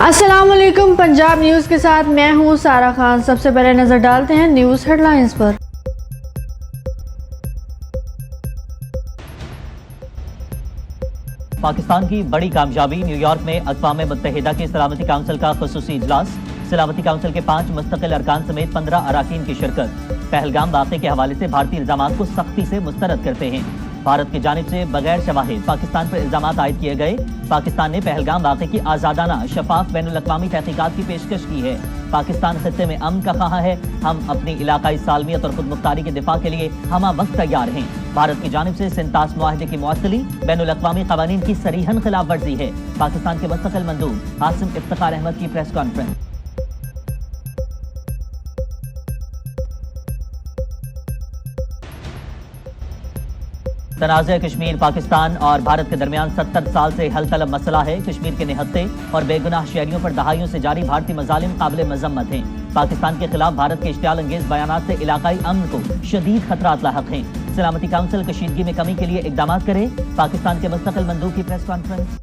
अस्सलाम वालेकुम। पंजाब न्यूज़ के साथ मैं हूं सारा खान। सबसे पहले नजर डालते हैं न्यूज़ हेडलाइंस पर। पाकिस्तान की बड़ी कामयाबी, न्यूयॉर्क में अक़वाम मुत्तहिदा के सलामती काउंसिल का ख़ुसूसी इजलास। सलामती काउंसिल के 5 मुस्तकिल अरकान समेत 15 अराकीन की शिरकत। पहलगाम वाक़े के हवाले से भारतीय इल्ज़ामात को सख्ती से मुस्तरद करते हैं। भारत की जानिब से बगैर शवाहिद पाकिस्तान पर इल्ज़ामात आयद किए गए। पाकिस्तान ने पहलगाम वाक़े की आज़ादाना शफाफ बैनुल-अक़वामी तहक़ीक़ात की पेशकश की है। पाकिस्तान खित्ते में अमन का ख़्वाह है। हम अपनी इलाक़ाई सालमियत और खुदमुख्तारी के दिफा के लिए हमा वक्त तैयार हैं। भारत की जानिब से सिंतास मुआहदे की मुअत्तली बैनुल-अक़वामी क़वानीन की सरीहन खिलाफ वर्जी है। पाकिस्तान के मुस्तक़िल मंदूब आसिम इफ्तिखार अहमद की प्रेस कॉन्फ्रेंस। तनाज़ कश्मीर पाकिस्तान और भारत के दरमियान 70 साल से हल तलब मसला है। कश्मीर के निहत्ते और बेगुनाह शहरियों पर दहाइयों से जारी भारतीय मज़ालिम काबिल मज़म्मत हैं। पाकिस्तान के खिलाफ भारत के इश्तियाल अंगेज बयानात से इलाकाई अमन को शदीद खतरात लाहक हैं। सलामती काउंसिल कशीदगी में कमी के लिए इक़दाम करे। पाकिस्तान के मुस्तक़िल मंदूब की प्रेस कॉन्फ्रेंस।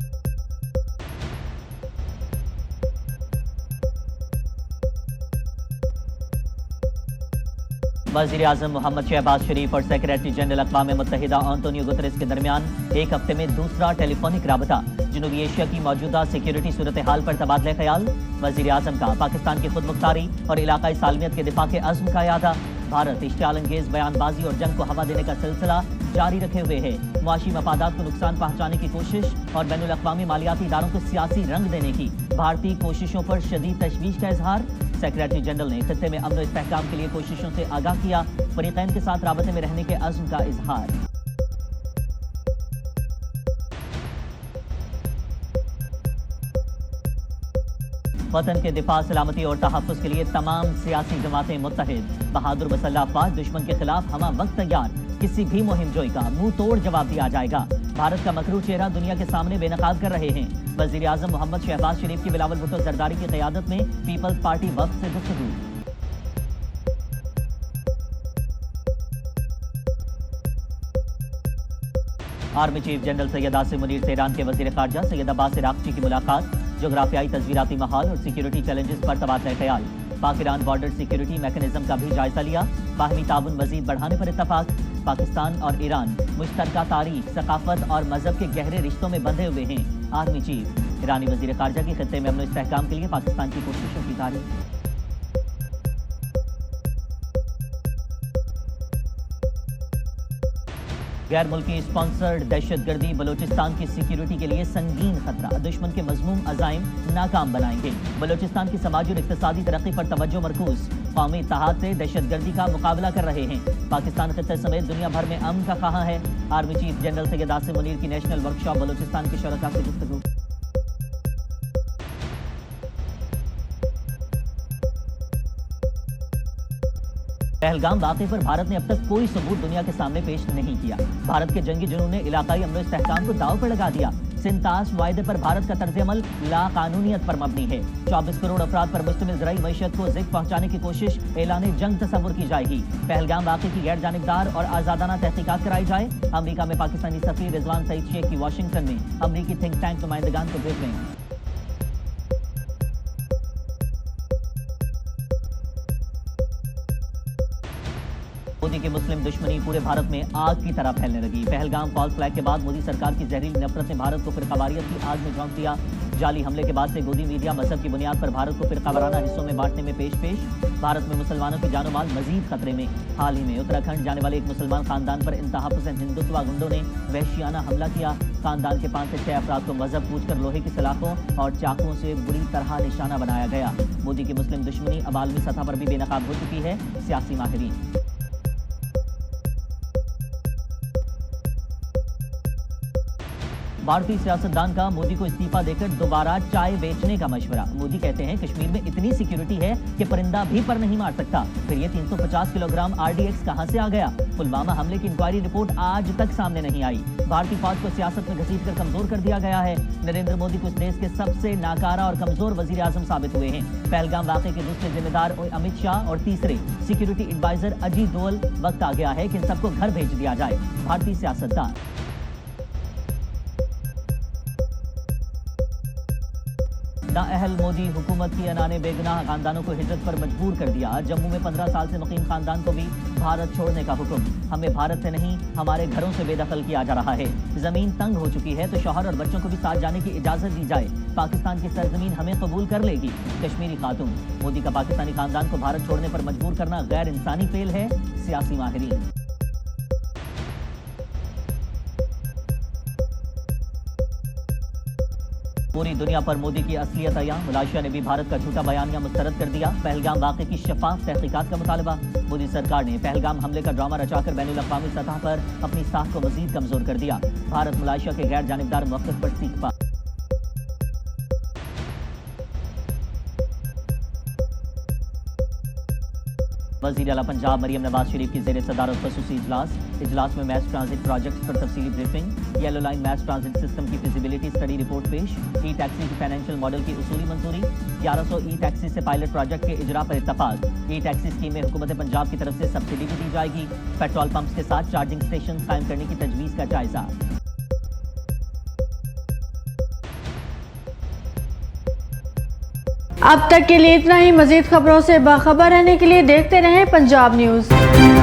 वज़ीर आज़म मोहम्मद शहबाज शरीफ और सेक्रेटरी जनरल अक़वाम मुत्तहिदा एंटोनियो गुतरेस के दरमियान एक हफ्ते में दूसरा टेलीफोनिक राबता। जनूबी एशिया की मौजूदा सिक्योरिटी सूरत हाल पर तबादला ख्याल। वज़ीर आज़म का पाकिस्तान की खुदमुख्तारी और इलाकाई सालमियत के दिफा के अज़्म का यादा। भारत इश्तियाल अंगेज बयानबाजी और जंग को हवा देने का सिलसिला जारी रखे हुए है। मुआशी मफादात को नुकसान पहुंचाने की कोशिश और बैनुल-अक़वामी मालियाती इदारों को सियासी रंग देने की भारतीय कोशिशों पर शदीद तशवीश का इजहार। सेक्रेटरी जनरल ने खित्ते में अमन और इस्तेहकाम के लिए कोशिशों से आगाह किया। फरीक़ैन के साथ राबते में रहने के अज़्म का इजहार। वतन के दिफा, सलामती और तहफ़्फ़ुज़ के लिए तमाम सियासी जमातें मुत्तहिद। बहादुर मसल्लह अफ़वाज दुश्मन के खिलाफ हमा वक्त तैयार। किसी भी मुहिम जोई का मुंह तोड़ जवाब दिया जाएगा। भारत का मकरू चेहरा दुनिया के सामने बेनकाब कर रहे हैं। वज़ीर आज़म मोहम्मद शहबाज शरीफ की बिलावल भुट्टो जरदारी की क़यादत में पीपल्स पार्टी वफ़द से गुफ्तगू। Army chief general Syed Asim Munir से ईरान के वज़ीर ख़ारजा सैयद अब्बास अराग़ची की मुलाकात। जोग्राफियाई तस्वीराती माहौल और सिक्योरिटी चैलेंजेस पर तबादला ख्याल। पाक ईरान बॉर्डर सिक्योरिटी मैकेनिज्म का भी जायजा लिया। बाहमी ताउन मजीद बढ़ाने पर इत्तफाक। पाकिस्तान और ईरान मुश्तरका तारीख, सकाफत और मजहब के गहरे रिश्तों में बंधे हुए हैं। Army chief. ईरानी वज़ीर ख़ारजा की खित्ते में अमन और इस्तेहकाम के लिए पाकिस्तान की कोशिशों की तारीफ। गैर मुल्की स्पॉन्सर्ड दहशतगर्दी बलोचिस्तान की सिक्योरिटी के लिए संगीन खतरा। दुश्मन के मज़मूम अज़ाइम नाकाम बनाएंगे। बलोचिस्तान की समाजी और इक़्तिसादी तरक्की पर तवज्जो मरकूज़। कौमी इत्तेहाद से दहशतगर्दी का मुकाबला कर रहे हैं। पाकिस्तान खित्ते समेत दुनिया भर में अमन का ख़्वाह है। Army chief general Syed Asim Munir की नेशनल वर्कशॉप बलोचिस्तान के शरका से गुफ्तगू। पहलगाम वाक़े पर भारत ने अब तक कोई सबूत दुनिया के सामने पेश नहीं किया। भारत के जंगी जुनून ने इलाकाई अमन और इस्तेहकाम को दाव पर लगा दिया। सिंतास मुआहदे पर भारत का तर्ज अमल लाकानूनियत पर मबनी है। 24 करोड़ अफराद पर मुश्तमिल ज़राई मईशत को ज़िक पहुंचाने की कोशिश ऐलान जंग तस्वुर की जाएगी। पहलगाम वाक़े की गैर जानिबदार और आज़ादाना तहक़ीक़ात कराई जाए। अमरीका में पाकिस्तानी सफ़ीर रिजवान सईद शेख की वाशिंगटन में अमरीकी थिंक टैंक नुमाइंदगान को ब्रीफिंग। मोदी की मुस्लिम दुश्मनी पूरे भारत में आग की तरह फैलने लगी। पहलगाम फॉल्स फ्लैग के बाद मोदी सरकार की जहरीली नफरत ने भारत को फिरकावारियत की आग में झोंक दिया। जाली हमले के बाद से गोदी मीडिया मजहब की बुनियाद पर भारत को फिरकावाराना हिस्सों में बांटने में पेश। भारत में मुसलमानों की जानो माल मजीद खतरे में। हाल ही में उत्तराखंड जाने वाले एक मुसलमान खानदान पर इंतहा पसंद हिंदुत्व गुंडों ने वहशियाना हमला किया। खानदान के 5 से 6 अफराद को मजहब पूछकर लोहे की सलाखों और चाकुओं से बुरी तरह निशाना बनाया गया। मोदी की मुस्लिम दुश्मनी अब आलमी सतह पर भी बेनकाब हो चुकी है। सियासी माहिरीन। भारतीय सियासतदान का मोदी को इस्तीफा देकर दोबारा चाय बेचने का मशवरा। मोदी कहते हैं कश्मीर में इतनी सिक्योरिटी है कि परिंदा भी पर नहीं मार सकता। फिर ये 350 किलोग्राम RDX कहां से आ गया? पुलवामा हमले की इंक्वायरी रिपोर्ट आज तक सामने नहीं आई। भारतीय फौज को सियासत में घसीट कर कमजोर कर दिया गया है। नरेंद्र मोदी को इस देश के सबसे नाकारा और कमजोर वजीर आजम साबित हुए हैं। पहलगाम वाक़े के दूसरे जिम्मेदार अमित शाह और तीसरे सिक्योरिटी एडवाइजर अजीत डोवल। वक्त आ गया है कि इन सबको घर भेज दिया जाए। भारतीय सियासतदान। नाअहल मोदी हुकूमत की अना ने बेगुनाह खानदानों को हिजरत पर मजबूर कर दिया। जम्मू में 15 साल से मुकीम खानदान को भी भारत छोड़ने का हुक्म। हमें भारत से नहीं हमारे घरों से बेदखल किया जा रहा है। जमीन तंग हो चुकी है तो शौहर और बच्चों को भी साथ जाने की इजाजत दी जाए। पाकिस्तान की सरजमीन हमें कबूल कर लेगी। कश्मीरी खातून। मोदी का पाकिस्तानी खानदान को भारत छोड़ने पर मजबूर करना गैर इंसानी फेल है। सियासी माहिरीन। पूरी दुनिया पर मोदी की असलियत आया। मलेशिया ने भी भारत का झूठा बयानिया मुस्तरद कर दिया। पहलगाम वाक़े की शफाफ तहकीकात का मुतालबा। मोदी सरकार ने पहलगाम हमले का ड्रामा रचाकर बैनुल-अक़वामी सतह पर अपनी साख को मजीद कमजोर कर दिया। भारत मलेशिया के गैर जानिबदार मौक़िफ़ पर सीख पा। वज़ीर आला पंजाब मरियम नवाज शरीफ की ज़ेर सदारत ख़ुसूसी इजलास में मैस ट्रांजिट प्रोजेक्ट पर तफसीली briefing. Yellow line mass transit system की फिजिबिलिटी स्टडी रिपोर्ट पेश। ई टैक्सी की फाइनेंशियल मॉडल की उसूली मंजूरी। 1100 ई टैक्सी से पायलट प्रोजेक्ट के इजरा पर इत्तफाक। ई टैक्सी स्कीम में हुकूमत पंजाब की तरफ से सब्सिडी भी दी जाएगी। पेट्रोल पंप्स के साथ चार्जिंग स्टेशन कायम करने की तजवीज़ का जायजा। अब तक के लिए इतना ही। मजीद खबरों से बाखबर रहने के लिए देखते रहें पंजाब न्यूज़।